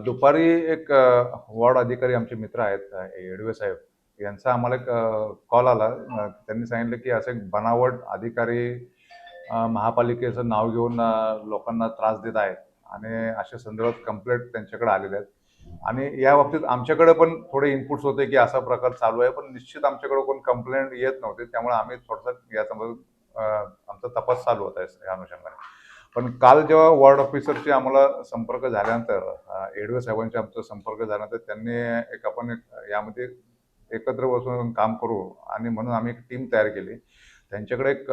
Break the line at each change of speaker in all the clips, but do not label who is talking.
दुपारी एक वॉर्ड अधिकारी आमचे मित्र आहेत येडवे साहेब यांचा आम्हाला एक कॉल आला. त्यांनी सांगितलं की असे एक बनावट अधिकारी महापालिकेचं नाव घेऊन लोकांना त्रास देत आहेत आणि अशा संदर्भात कंप्लेंट त्यांच्याकडे आलेल्या आहेत. आणि या बाबतीत आमच्याकडे पण थोडे इनपुट्स होते की असा प्रकार चालू आहे, पण निश्चित आमच्याकडे कोण कंप्लेंट येत नव्हते. त्यामुळे आम्ही थोडंसं याच्यामध्ये आमचा तपास चालू होता या अनुषंगाने. पण काल जेव्हा वॉर्ड ऑफिसरशी आम्हाला संपर्क झाल्यानंतर येडवे साहेबांशी आमचा संपर्क झाल्यानंतर त्यांनी यामध्ये एकत्र बसून काम करू आणि म्हणून आम्ही एक टीम तयार केली. त्यांच्याकडे एक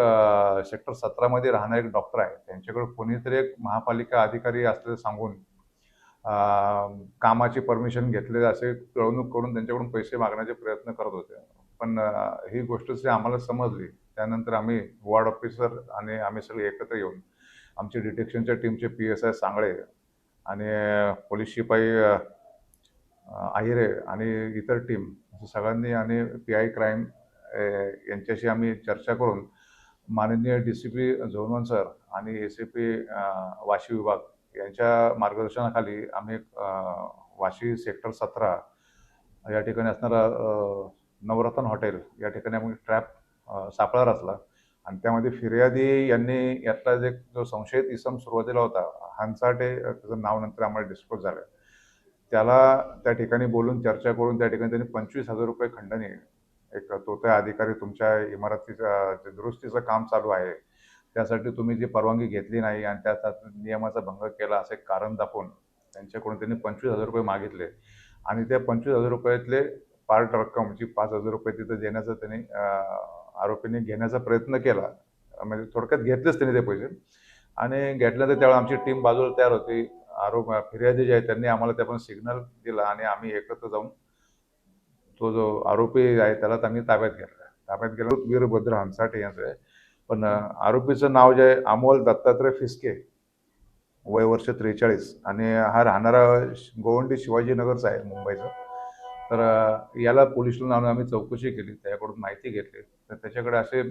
सेक्टर 17 मध्ये राहणारे एक डॉक्टर आहे. त्यांच्याकडे कोणीतरी एक महापालिका अधिकारी असलेलं सांगून कामाची परमिशन घेतले असे पिळवणूक करून त्यांच्याकडून पैसे मागण्याचे प्रयत्न करत होते. पण ही गोष्ट जी आम्हाला समजली त्यानंतर आम्ही वॉर्ड ऑफिसर आणि आम्ही सगळे एकत्र येऊन आमचे डिटेक्शनच्या टीमचे PSI सांगळे आणि पोलीस शिपाई आहिरे आणि इतर टीम सगळ्यांनी आणि PI क्राईम यांच्याशी आम्ही चर्चा करून माननीय DCP झोन 1 सर आणि ACP वाशी विभाग यांच्या मार्गदर्शनाखाली आम्ही वाशी सेक्टर 17 या ठिकाणी असणारा नवरत्न हॉटेल या ठिकाणी आम्ही ट्रॅप सापळा रचला आणि त्यामध्ये फिर्यादी यांनी यातला जो संशयित इसम सुरुवातीला होता हंचाटे, त्याचं नाव नंतर आम्हाला डिस्क्लोज झालं. त्याला त्या ठिकाणी बोलून चर्चा करून त्या ठिकाणी त्यांनी 25,000 रुपये खंडणी एक तोत्या अधिकारी तुमच्या इमारतीचं जे दुरुस्तीचं काम चालू आहे त्यासाठी तुम्ही जी परवानगी घेतली नाही आणि त्या नियमाचा भंग केला असे कारण दाखवून त्यांच्याकडून त्यांनी 25,000 रुपये मागितले आणि त्या 25,000 रुपयातले पार्ट रक्कम जी 5,000 रुपये तिथं देण्याचा त्यांनी आरोपींनी घेण्याचा प्रयत्न केला. म्हणजे थोडक्यात घेतलेच त्यांनी ते पैसे आणि घेतल्यानंतर त्यावेळी आमची टीम बाजूला तयार होती. फिर्यादी जे आहे त्यांनी आम्हाला त्या पण सिग्नल दिला आणि आम्ही एकत्र जाऊन तो जो आरोपी आहे त्याला आम्ही ताब्यात घेतला. ताब्यात गेलो वीरभद्र हंसाटे यांचं आहे. पण आरोपीचं नाव जे आहे अमोल दत्तात्रय फिसके, वय वर्ष 43 आणि हा राहणारा गोवंडी शिवाजीनगरचा आहे मुंबईचा. तर याला पोलिसांना आणून आम्ही चौकशी केली, त्याच्याकडून माहिती घेतली. तर त्याच्याकडे असे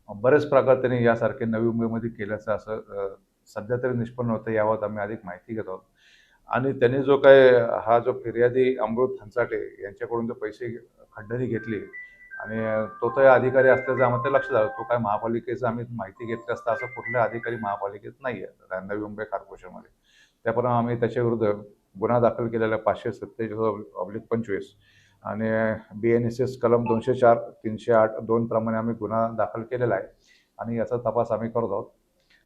बरेच प्रकार त्यांनी यासारखे नवी मुंबईमध्ये केल्याचं असं सध्या तरी निष्पन्न होतं. याबाबत आम्ही अधिक माहिती घेत आहोत. आणि त्यांनी जो काय हा जो फिर्यादी अमृत हंचाटे यांच्याकडून जो पैसे खंडणी घेतली आणि तो तर अधिकारी असल्याचं आम्हाला लक्षात आलं. तो काय महापालिकेचं आम्ही माहिती घेतली असता असं कुठला अधिकारी महापालिकेत नाही आहे नवी मुंबई कॉर्पोरेशनमध्ये. त्याप्रमाणे आम्ही त्याच्याविरुद्ध गुन्हा दाखल केलेला 547/25 आणि BNSS कलम 204, 308, 2 प्रमाणे आम्ही गुन्हा दाखल केलेला आहे आणि याचा तपास आम्ही करत आहोत.